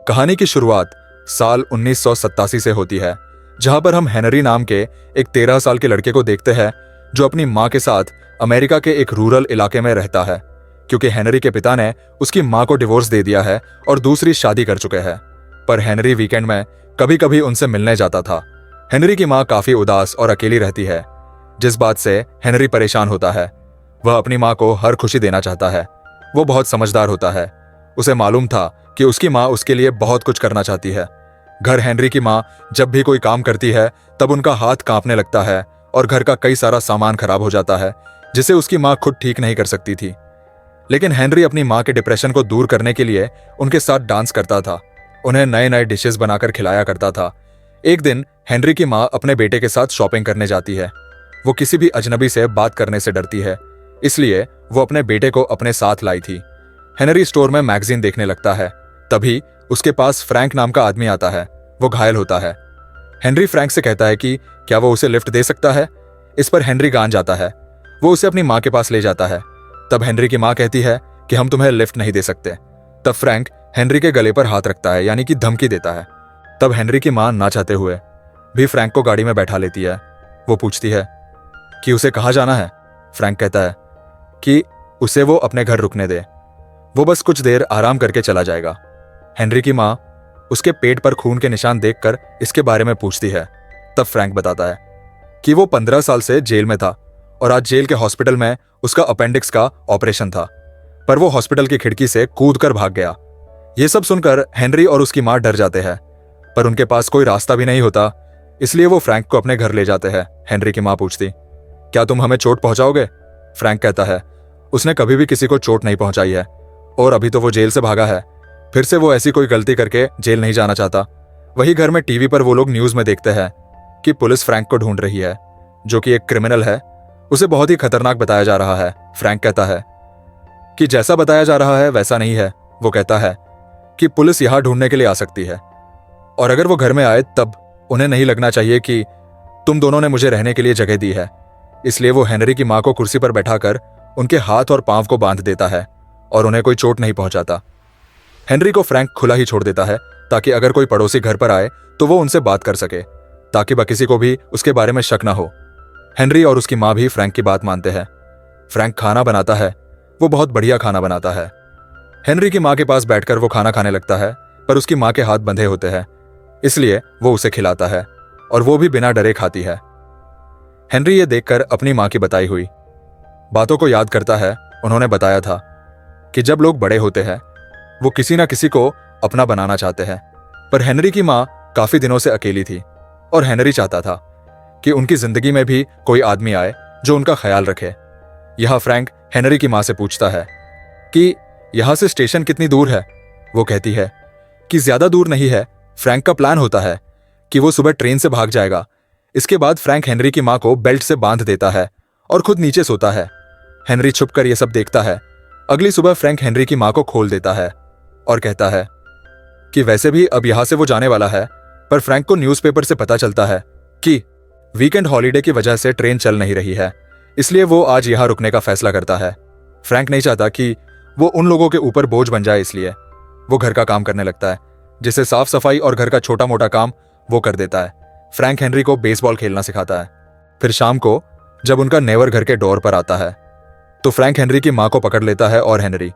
कहानी की शुरुआत साल 1987 से होती है, जहां पर हम हेनरी नाम के एक 13 साल के लड़के को देखते हैं जो अपनी मां के साथ अमेरिका के एक रूरल इलाके में रहता है, क्योंकि हेनरी के पिता ने उसकी मां को डिवोर्स दे दिया है और दूसरी शादी कर चुके हैं। पर हेनरी वीकेंड में कभी कभी उनसे मिलने जाता था। हेनरी की मां काफी उदास और अकेली रहती है, जिस बात से हेनरी परेशान होता है। वह अपनी मां को हर खुशी देना चाहता है। वो बहुत समझदार होता है। उसे मालूम था कि उसकी मां उसके लिए बहुत कुछ करना चाहती है। घर हेनरी की मां जब भी कोई काम करती है तब उनका हाथ कांपने लगता है और घर का कई सारा सामान खराब हो जाता है, जिसे उसकी मां खुद ठीक नहीं कर सकती थी। लेकिन हेनरी अपनी मां के डिप्रेशन को दूर करने के लिए उनके साथ डांस करता था, उन्हें नए नए डिशेस बनाकर खिलाया करता था। एक दिन हेनरी की मां अपने बेटे के साथ शॉपिंग करने जाती है। वो किसी भी अजनबी से बात करने से डरती है, इसलिए वो अपने बेटे को अपने साथ लाई थी। हेनरी स्टोर में मैगजीन देखने लगता है। तभी उसके पास फ्रैंक नाम का आदमी आता है। वो घायल होता है। हेनरी फ्रैंक से कहता है कि क्या वो उसे लिफ्ट दे सकता है। इस पर हेनरी गान जाता है। वो उसे अपनी मां के पास ले जाता है। तब हेनरी की मां कहती है कि हम तुम्हें लिफ्ट नहीं दे सकते। तब फ्रैंक हेनरी के गले पर हाथ रखता है, यानी कि धमकी देता है। तब हेनरी की मां ना चाहते हुए भी फ्रैंक को गाड़ी में बैठा लेती है। वो पूछती है कि उसे कहाँ जाना है। फ्रैंक कहता है कि उसे वो अपने घर रुकने दे, वो बस कुछ देर आराम करके चला जाएगा। हेनरी की मां उसके पेट पर खून के निशान देखकर इसके बारे में पूछती है। तब फ्रैंक बताता है कि वो 15 साल से जेल में था और आज जेल के हॉस्पिटल में उसका अपेंडिक्स का ऑपरेशन था, पर वो हॉस्पिटल की खिड़की से कूद कर भाग गया। ये सब सुनकर हेनरी और उसकी मां डर जाते हैं, पर उनके पास कोई रास्ता भी नहीं होता, इसलिए वो फ्रैंक को अपने घर ले जाते हैं। हेनरी की मां पूछती, क्या तुम हमें चोट पहुंचाओगे। फ्रैंक कहता है उसने कभी भी किसी को चोट नहीं पहुंचाई है और अभी तो वो जेल से भागा है, फिर से वो ऐसी कोई गलती करके जेल नहीं जाना चाहता। वही घर में टीवी पर वो लोग न्यूज में देखते हैं कि पुलिस फ्रैंक को ढूंढ रही है, जो कि एक क्रिमिनल है। उसे बहुत ही खतरनाक बताया जा रहा है। फ्रैंक कहता है कि जैसा बताया जा रहा है वैसा नहीं है। वो कहता है कि पुलिस यहां ढूंढने के लिए आ सकती है और अगर वो घर में आए तब उन्हें नहीं लगना चाहिए कि तुम दोनों ने मुझे रहने के लिए जगह दी है। इसलिए वो हेनरी की मां को कुर्सी पर बैठाकर उनके हाथ और पांव को बांध देता है और उन्हें कोई चोट नहीं पहुंचाता। हेनरी को फ्रैंक खुला ही छोड़ देता है ताकि अगर कोई पड़ोसी घर पर आए तो वो उनसे बात कर सके, ताकि किसी को भी उसके बारे में शक ना हो। हेनरी और उसकी मां भी फ्रैंक की बात मानते हैं। फ्रैंक खाना बनाता है। वो बहुत बढ़िया खाना बनाता है। हेनरी की मां के पास बैठकर वो खाना खाने लगता है, पर उसकी मां के हाथ बंधे होते हैं, इसलिए वो उसे खिलाता है और वो भी बिना डरे खाती है। हेनरी ये देखकर अपनी मां की बताई हुई बातों को याद करता है। उन्होंने बताया था कि जब लोग बड़े होते हैं वो किसी ना किसी को अपना बनाना चाहते हैं, पर हेनरी की मां काफी दिनों से अकेली थी और हेनरी चाहता था कि उनकी जिंदगी में भी कोई आदमी आए जो उनका ख्याल रखे। यह फ्रैंक हेनरी की मां से पूछता है कि यहां से स्टेशन कितनी दूर है। वो कहती है कि ज्यादा दूर नहीं है। फ्रैंक का प्लान होता है कि वो सुबह ट्रेन से भाग जाएगा। इसके बाद फ्रैंक हेनरी की मां को बेल्ट से बांध देता है और खुद नीचे सोता है। हेनरी छुपकर यह सब देखता है। अगली सुबह फ्रैंक हेनरी की मां को खोल देता है और कहता है कि वैसे भी अब यहां से वो जाने वाला है, पर फ्रैंक को न्यूज़पेपर से पता चलता है कि वीकेंड हॉलीडे की वजह से ट्रेन चल नहीं रही है, इसलिए वो आज यहां रुकने का फैसला करता है। फ्रैंक नहीं चाहता कि वो उन लोगों के ऊपर बोझ बन जाए, इसलिए वो घर का काम करने लगता है, जिसे साफ सफाई और घर का छोटा मोटा काम वो कर देता है। फ्रैंक हेनरी को बेसबॉल खेलना सिखाता है। फिर शाम को जब उनका नेवर घर के डोर पर आता है तो फ्रैंक हेनरी की मां को पकड़ लेता है और हेनरी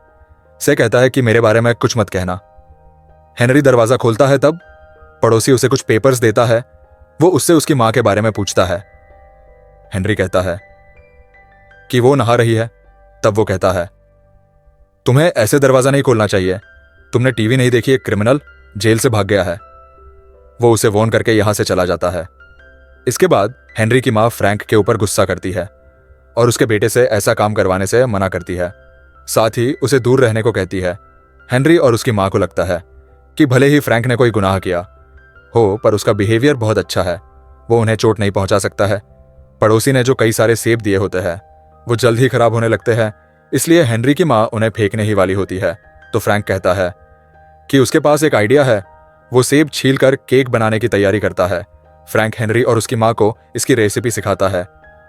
से कहता है कि मेरे बारे में कुछ मत कहना। हेनरी दरवाजा खोलता है, तब पड़ोसी उसे कुछ पेपर्स देता है। वो उससे उसकी मां के बारे में पूछता है। हेनरी कहता है कि वो नहा रही है। तब वो कहता है तुम्हें ऐसे दरवाजा नहीं खोलना चाहिए, तुमने टीवी नहीं देखी, एक क्रिमिनल जेल से भाग गया है। वो उसे वॉर्न करके यहां से चला जाता है। इसके बाद हेनरी की मां फ्रैंक के ऊपर गुस्सा करती है और उसके बेटे से ऐसा काम करवाने से मना करती है, साथ ही उसे दूर रहने को कहती है। हेनरी और उसकी मां को लगता है कि भले ही फ्रैंक ने कोई गुनाह किया हो, पर उसका बिहेवियर बहुत अच्छा है, वो उन्हें चोट नहीं पहुंचा सकता है। पड़ोसी ने जो कई सारे सेब दिए होते हैं वो जल्द ही खराब होने लगते हैं, इसलिए हेनरी की मां उन्हें फेंकने ही वाली होती है। तो फ्रैंक कहता है कि उसके पास एक आइडिया है। वो सेब छीलकर केक बनाने की तैयारी करता है। फ्रैंक हेनरी और उसकी मां को इसकी रेसिपी सिखाता है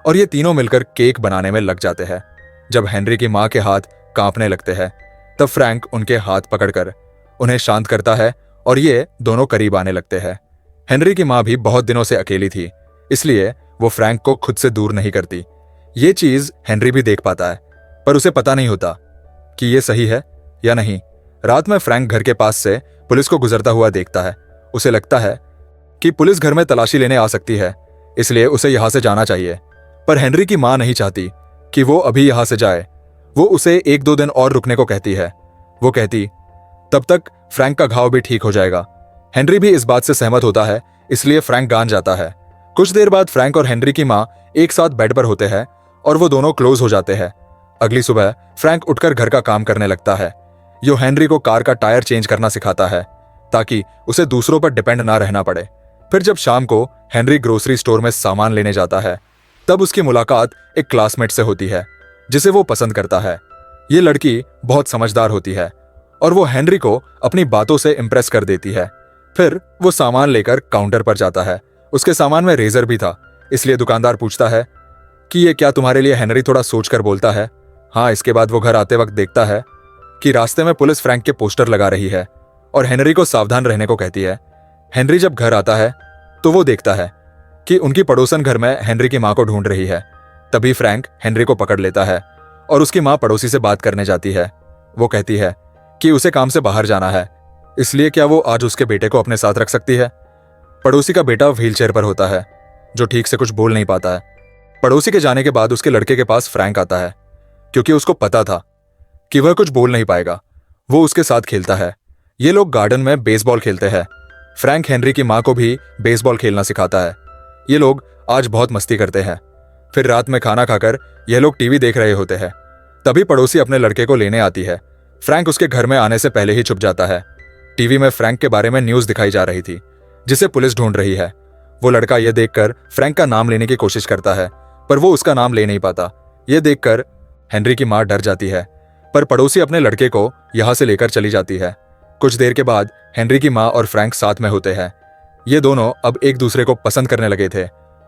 और ये तीनों मिलकर केक बनाने में लग जाते हैं। जब हेनरी की मां के हाथ कांपने लगते हैं तब फ्रैंक उनके हाथ पकड़कर उन्हें शांत करता है और ये दोनों करीब आने लगते हैं। हेनरी की माँ भी बहुत दिनों से अकेली थी, इसलिए वो फ्रैंक को खुद से दूर नहीं करती। ये चीज हेनरी भी देख पाता है, पर उसे पता नहीं होता कि ये सही है या नहीं। रात में फ्रैंक घर के पास से पुलिस को गुजरता हुआ देखता है। उसे लगता है कि पुलिस घर में तलाशी लेने आ सकती है, इसलिए उसे यहां से जाना चाहिए। पर हेनरी की मां नहीं चाहती कि वो अभी यहां से जाए। वो उसे 1-2 दिन और रुकने को कहती है। वो कहती, तब तक फ्रैंक का घाव भी ठीक हो जाएगा। हेनरी भी इस बात से सहमत होता है, इसलिए फ्रैंक गान जाता है। कुछ देर बाद फ्रैंक और हेनरी की मां एक साथ बेड पर होते हैं और वो दोनों क्लोज हो जाते हैं। अगली सुबह फ्रैंक उठकर घर का काम करने लगता है। यो हेनरी को कार का टायर चेंज करना सिखाता है ताकि उसे दूसरों पर डिपेंड ना रहना पड़े। फिर जब शाम को हेनरी ग्रोसरी स्टोर में सामान लेने जाता है, तब उसकी मुलाकात एक क्लासमेट से होती है जिसे वो पसंद करता है। ये लड़की बहुत समझदार होती है और वो हेनरी को अपनी बातों से इम्प्रेस कर देती है। फिर वो सामान लेकर काउंटर पर जाता है। उसके सामान में रेजर भी था, इसलिए दुकानदार पूछता है कि ये क्या तुम्हारे लिए? हेनरी थोड़ा सोचकर बोलता है, हाँ। इसके बाद वो घर आते वक्त देखता है कि रास्ते में पुलिस फ्रैंक के पोस्टर लगा रही है और हेनरी को सावधान रहने को कहती है। हेनरी जब घर आता है तो वो देखता है कि उनकी पड़ोसन घर में हेनरी की मां को ढूंढ रही है। तभी फ्रैंक हेनरी को पकड़ लेता है और उसकी मां पड़ोसी से बात करने जाती है। वो कहती है कि उसे काम से बाहर जाना है, इसलिए क्या वो आज उसके बेटे को अपने साथ रख सकती है। पड़ोसी का बेटा व्हीलचेयर पर होता है, जो ठीक से कुछ बोल नहीं पाता है। पड़ोसी के जाने के बाद उसके लड़के के पास फ्रैंक आता है, क्योंकि उसको पता था कि वह कुछ बोल नहीं पाएगा। वो उसके साथ खेलता है। ये लोग गार्डन में बेसबॉल खेलते हैं। फ्रैंक हेनरी की मां को भी बेसबॉल खेलना सिखाता है। ये लोग आज बहुत मस्ती करते हैं। फिर रात में खाना खाकर ये लोग टीवी देख रहे होते हैं। तभी पड़ोसी अपने लड़के को लेने आती है। फ्रैंक उसके घर में आने से पहले ही छुप जाता है। टीवी में फ्रैंक के बारे में न्यूज दिखाई जा रही थी, जिसे पुलिस ढूंढ रही है। वो लड़का यह देखकर फ्रैंक का नाम लेने की कोशिश करता है, पर वो उसका नाम ले नहीं पाता। यह देखकर हेनरी की मां डर जाती है, पर पड़ोसी अपने लड़के को यहां से लेकर चली जाती है। कुछ देर के बाद हेनरी की मां और फ्रैंक साथ में होते हैं। ये दोनों अब एक दूसरे को पसंद करने लगे थे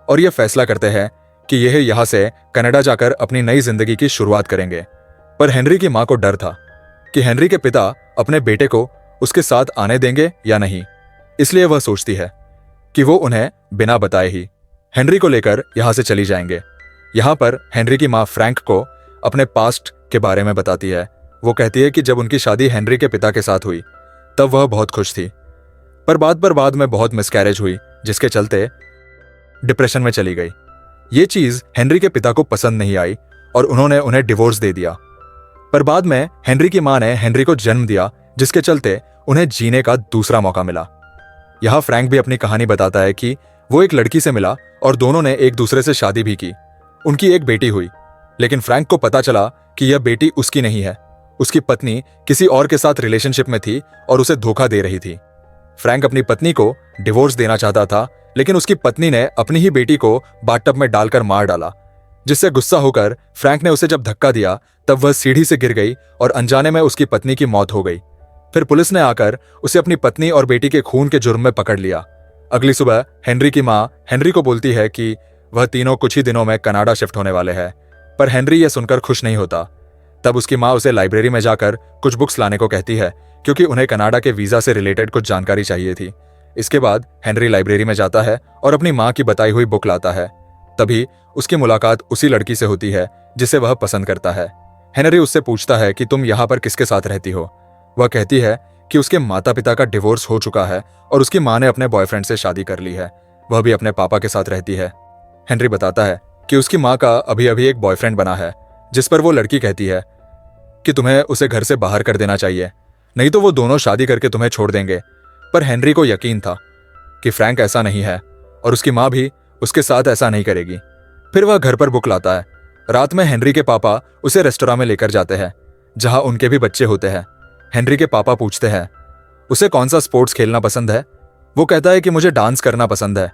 और ये फैसला करते हैं कि यह यहां से कनाडा जाकर अपनी नई जिंदगी की शुरुआत करेंगे। पर हेनरी की मां को डर था कि हेनरी के पिता अपने बेटे को उसके साथ आने देंगे या नहीं, इसलिए वह सोचती है कि वो उन्हें बिना बताए ही हेनरी को लेकर यहां से चली जाएंगे। यहां पर हेनरी की मां फ्रैंक को अपने पास्ट के बारे में बताती है। वो कहती है कि जब उनकी शादी हेनरी के पिता के साथ हुई तब वह बहुत खुश थी, पर बाद में बहुत मिसकैरेज हुई, जिसके चलते डिप्रेशन में चली गई। ये चीज हेनरी के पिता को पसंद नहीं आई और उन्होंने उन्हें डिवोर्स दे दिया। पर बाद में हेनरी की मां ने हेनरी को जन्म दिया, जिसके चलते उन्हें जीने का दूसरा मौका मिला। यहां फ्रैंक भी अपनी कहानी बताता है कि वो एक लड़की से मिला और दोनों ने एक दूसरे से शादी भी की। उनकी एक बेटी हुई, लेकिन फ्रैंक को पता चला कि यह बेटी उसकी नहीं है। उसकी पत्नी किसी और के साथ रिलेशनशिप में थी और उसे धोखा दे रही थी। फ्रैंक अपनी पत्नी को डिवोर्स देना चाहता था, लेकिन उसकी पत्नी ने अपनी ही बेटी को बाथटब में डालकर मार डाला, जिससे गुस्सा होकर फ्रैंक ने उसे जब धक्का दिया तब वह सीढ़ी से गिर गई और अनजाने में उसकी पत्नी की मौत हो गई। फिर पुलिस ने आकर उसे अपनी पत्नी और बेटी के खून के जुर्म में पकड़ लिया। अगली सुबह हेनरी की मां हेनरी को बोलती है कि वह तीनों कुछ ही दिनों में कनाडा शिफ्ट होने वाले हैं, पर हेनरी यह सुनकर खुश नहीं होता। तब उसकी मां उसे लाइब्रेरी में जाकर कुछ बुक्स लाने को कहती है, क्योंकि उन्हें कनाडा के वीजा से रिलेटेड कुछ जानकारी चाहिए थी। इसके बाद हेनरी लाइब्रेरी में जाता है और अपनी मां की बताई हुई बुक लाता है। तभी उसकी मुलाकात उसी लड़की से होती है जिसे वह पसंद करता है। हेनरी उससे पूछता है कि तुम यहाँ पर किसके साथ रहती हो। वह कहती है कि उसके माता पिता का डिवोर्स हो चुका है और उसकी मां ने अपने बॉयफ्रेंड से शादी कर ली है। वह भी अपने पापा के साथ रहती है। हेनरी बताता है कि उसकी मां का अभी अभी एक बॉयफ्रेंड बना है, जिस पर वो लड़की कहती है कि तुम्हें उसे घर से बाहर कर देना चाहिए, नहीं तो वो दोनों शादी करके तुम्हें छोड़ देंगे। पर हेनरी को यकीन था कि फ्रैंक ऐसा नहीं है और उसकी मां भी उसके साथ ऐसा नहीं करेगी। फिर वह घर पर बुक लाता है। रात में हेनरी के पापा उसे रेस्टोरेंट में लेकर जाते हैं, जहां उनके भी बच्चे होते हैं। हेनरी के पापा पूछते हैं उसे कौन सा स्पोर्ट्स खेलना पसंद है। वो कहता है कि मुझे डांस करना पसंद है।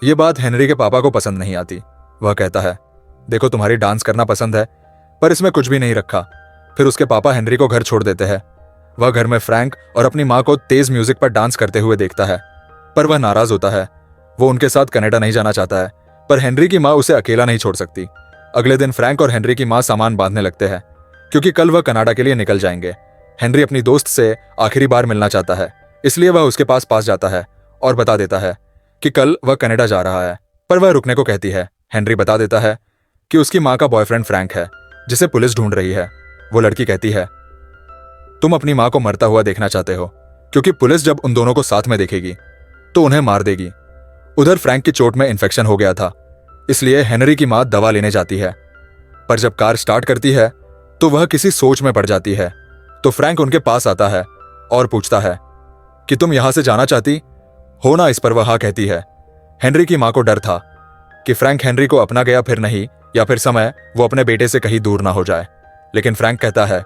ये बात हेनरी के पापा को पसंद नहीं आती। वह कहता है, देखो तुम्हारी डांस करना पसंद है, पर इसमें कुछ भी नहीं रखा। फिर उसके पापा हेनरी को घर छोड़ देते हैं। वह घर में फ्रैंक और अपनी मां को तेज म्यूजिक पर डांस करते हुए देखता है, पर वह नाराज होता है। वो उनके साथ कनाडा नहीं जाना चाहता है, पर हेनरी की मां उसे अकेला नहीं छोड़ सकती। अगले दिन फ्रैंक और हेनरी की मां सामान बांधने लगते हैं, क्योंकि कल वह कनाडा के लिए निकल जाएंगे। हेनरी अपनी दोस्त से आखिरी बार मिलना चाहता है, इसलिए वह उसके पास जाता है और बता देता है कि कल वह कनाडा जा रहा है। पर वह रुकने को कहती है। हेनरी बता देता है कि उसकी माँ का बॉयफ्रेंड फ्रैंक है, जिसे पुलिस ढूंढ रही है। वो लड़की कहती है, तुम अपनी माँ को मरता हुआ देखना चाहते हो, क्योंकि पुलिस जब उन दोनों को साथ में देखेगी तो उन्हें मार देगी। उधर फ्रैंक की चोट में इन्फेक्शन हो गया था, इसलिए हेनरी की माँ दवा लेने जाती है। पर जब कार स्टार्ट करती है तो वह किसी सोच में पड़ जाती है। तो फ्रैंक उनके पास आता है और पूछता है कि तुम यहां से जाना चाहती हो ना। इस पर वह हाँ कहती है। हेनरी की माँ को डर था कि फ्रैंक हेनरी को अपना गया फिर नहीं, या फिर समय वो अपने बेटे से कहीं दूर ना हो जाए। लेकिन फ्रैंक कहता है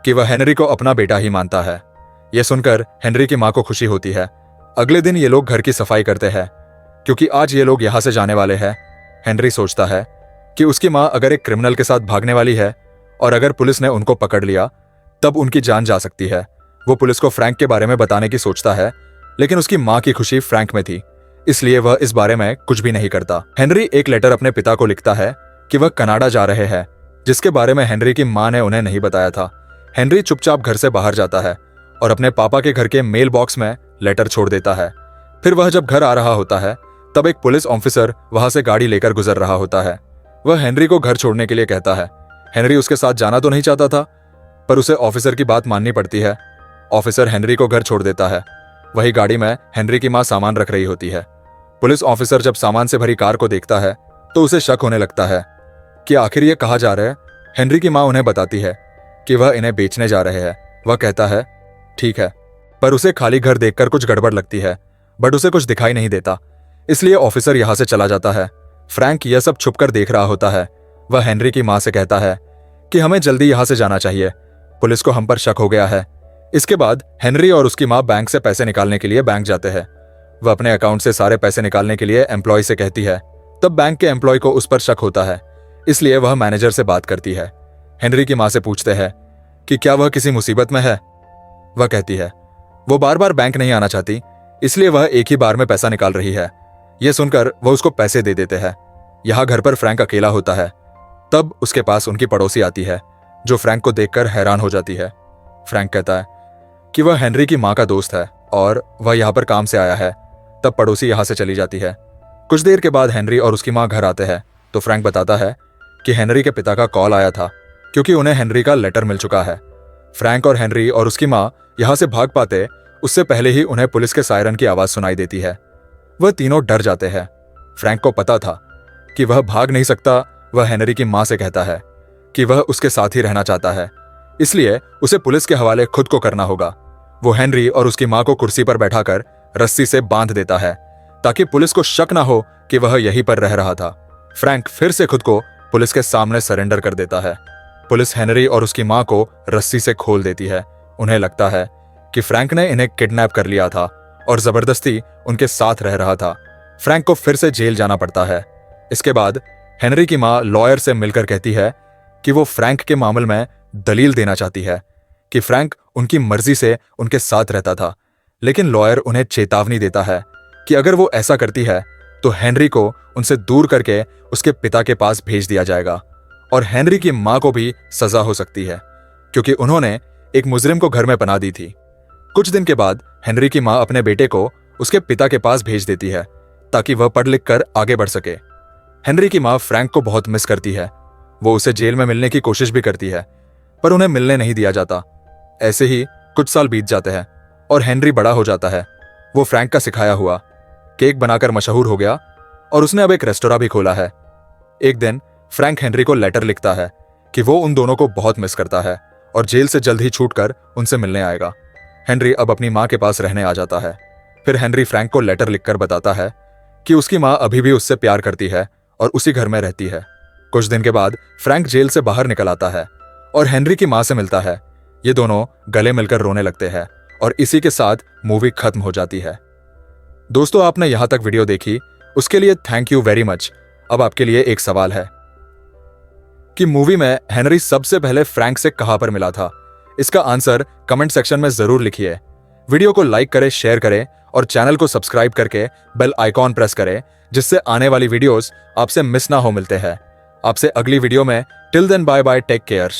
कि वह हेनरी को अपना बेटा ही मानता है। यह सुनकर हेनरी की माँ को खुशी होती है। अगले दिन ये लोग घर की सफाई करते हैं, क्योंकि आज ये लोग यहां से जाने वाले हैं। हेनरी सोचता है कि उसकी माँ अगर एक क्रिमिनल के साथ भागने वाली है और अगर पुलिस ने उनको पकड़ लिया तब उनकी जान जा सकती है। वो पुलिस को फ्रैंक के बारे में बताने की सोचता है, लेकिन उसकी माँ की खुशी फ्रैंक में थी, इसलिए वह इस बारे में कुछ भी नहीं करता। हेनरी एक लेटर अपने पिता को लिखता है कि वह कनाडा जा रहे हैं, जिसके बारे में हेनरी की माँ ने उन्हें नहीं बताया था। हेनरी चुपचाप घर से बाहर जाता है और अपने पापा के घर के मेल बॉक्स में लेटर छोड़ देता है। फिर वह जब घर आ रहा होता है तब एक पुलिस ऑफिसर वहां से गाड़ी लेकर गुजर रहा होता है। वह हेनरी को घर छोड़ने के लिए कहता है। हेनरी उसके साथ जाना तो नहीं चाहता था, पर उसे ऑफिसर की बात माननी पड़ती है। ऑफिसर हेनरी को घर छोड़ देता है। वही गाड़ी में हेनरी की माँ सामान रख रही होती है। पुलिस ऑफिसर जब सामान से भरी कार को देखता है तो उसे शक होने लगता है कि आखिर ये कहाँ जा रहे हैं। हेनरी की माँ उन्हें बताती है कि वह इन्हें बेचने जा रहे हैं। वह कहता है ठीक है, पर उसे खाली घर देखकर कुछ गड़बड़ लगती है, बट उसे कुछ दिखाई नहीं देता, इसलिए ऑफिसर यहां से चला जाता है। फ्रैंक यह सब छुपकर देख रहा होता है। वह हेनरी की माँ से कहता है कि हमें जल्दी यहां से जाना चाहिए, पुलिस को हम पर शक हो गया है। इसके बाद हेनरी और उसकी माँ बैंक से पैसे निकालने के लिए बैंक जाते हैं। वह अपने अकाउंट से सारे पैसे निकालने के लिए एम्प्लॉय से कहती है। तब बैंक के एम्प्लॉय को उस पर शक होता है, इसलिए वह मैनेजर से बात करती है। हेनरी की माँ से पूछते हैं कि क्या वह किसी मुसीबत में है। वह कहती है वो बार बार बैंक नहीं आना चाहती, इसलिए वह एक ही बार में पैसा निकाल रही है। यह सुनकर वह उसको पैसे दे देते हैं। यहाँ घर पर फ्रैंक अकेला होता है। तब उसके पास उनकी पड़ोसी आती है, जो फ्रैंक को देखकर हैरान हो जाती है। फ्रैंक कहता है कि वह हेनरी की माँ का दोस्त है और वह यहाँ पर काम से आया है। तब पड़ोसी यहाँ से चली जाती है। कुछ देर के बाद हेनरी और उसकी माँ घर आते हैं तो फ्रैंक बताता है कि हेनरी के पिता का कॉल आया था, क्योंकि उन्हें हेनरी का लेटर मिल चुका है। फ्रैंक और हेनरी और उसकी माँ यहाँ से भाग पाते उससे पहले ही उन्हें पुलिस के सायरन की आवाज सुनाई देती है। वह तीनों डर जाते हैं। फ्रैंक को पता था कि वह भाग नहीं सकता। वह हेनरी की माँ से कहता है कि वह उसके साथ ही रहना चाहता है, इसलिए उसे पुलिस के हवाले खुद को करना होगा। वो हेनरी और उसकी माँ को कुर्सी पर बैठाकर रस्सी से बांध देता है, ताकि पुलिस को शक ना हो कि वह यहीं पर रह रहा था। फ्रैंक फिर से खुद को पुलिस के सामने सरेंडर कर देता है। पुलिस हेनरी और उसकी माँ को रस्सी से खोल देती है। उन्हें लगता है कि फ्रैंक ने इन्हें किडनैप कर लिया था और जबरदस्ती उनके साथ रह रहा था। फ्रैंक को फिर से जेल जाना पड़ता है। इसके बाद हेनरी की माँ लॉयर से मिलकर कहती है कि वो फ्रैंक के मामले में दलील देना चाहती है कि फ्रैंक उनकी मर्जी से उनके साथ रहता था, लेकिन लॉयर उन्हें चेतावनी देता है कि अगर वो ऐसा करती है तो हेनरी को उनसे दूर करके उसके पिता के पास भेज दिया जाएगा और हेनरी की माँ को भी सजा हो सकती है, क्योंकि उन्होंने एक मुजरिम को घर में पनाह दी थी। कुछ दिन के बाद हेनरी की माँ अपने बेटे को उसके पिता के पास भेज देती है ताकि वह पढ़ लिख कर आगे बढ़ सके। हेनरी की माँ फ्रैंक को बहुत मिस करती है। वो उसे जेल में मिलने की कोशिश भी करती है, पर उन्हें मिलने नहीं दिया जाता। ऐसे ही कुछ साल बीत जाते हैं और हेनरी बड़ा हो जाता है। वो फ्रैंक का सिखाया हुआ केक बनाकर मशहूर हो गया और उसने अब एक रेस्टोरेंट भी खोला है। एक दिन फ्रैंक हेनरी को लेटर लिखता है कि वो उन दोनों को बहुत मिस करता है और जेल से जल्द ही छूटकर उनसे मिलने आएगा। हेनरी अब अपनी माँ के पास रहने आ जाता है। फिर हेनरी फ्रैंक को लेटर लिखकर बताता है कि उसकी माँ अभी भी उससे प्यार करती है और उसी घर में रहती है। कुछ दिन के बाद फ्रैंक जेल से बाहर निकल आता है और हेनरी की माँ से मिलता है। ये दोनों गले मिलकर रोने लगते हैं और इसी के साथ मूवी खत्म हो जाती है। दोस्तों, आपने यहां तक वीडियो देखी, उसके लिए थैंक यू वेरी मच। अब आपके लिए एक सवाल है कि मूवी में हेनरी सबसे पहले फ्रैंक से कहां पर मिला था? इसका आंसर कमेंट सेक्शन में जरूर लिखिए। वीडियो को लाइक करें, शेयर करें और चैनल को सब्सक्राइब करके बेल आइकॉन प्रेस करें, जिससे आने वाली वीडियोस आपसे मिस ना हो। मिलते हैं आपसे अगली वीडियो में। Till then bye bye, take care.